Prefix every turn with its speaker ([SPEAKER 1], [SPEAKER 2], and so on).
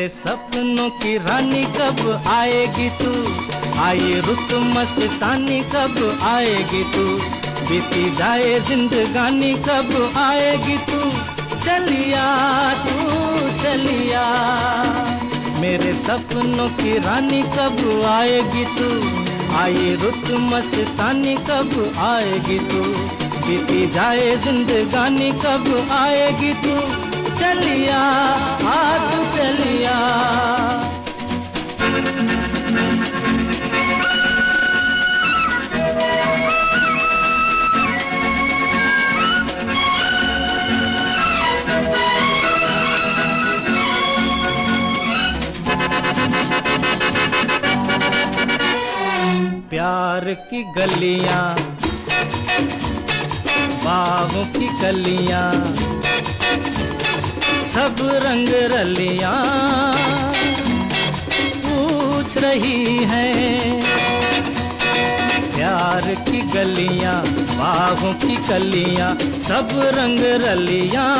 [SPEAKER 1] मेरे सपनों की रानी कब आएगी तू, आई रुत मस्तानी कब आएगी तू, बीती जाए जिंदगानी कब आएगी तू, चलिया तू चलिया। मेरे सपनों की रानी कब आएगी तू, आई रुत मस्तानी कब आएगी तू, बीती जाए जिंदगानी कब आएगी तू, चलिया आ तू चलिया। प्यार की गलियां, बागों की कलियां, सब रंग रलियां पूछ रही हैं। प्यार की गलियां, बागों की कलियां, सब रंग रलियां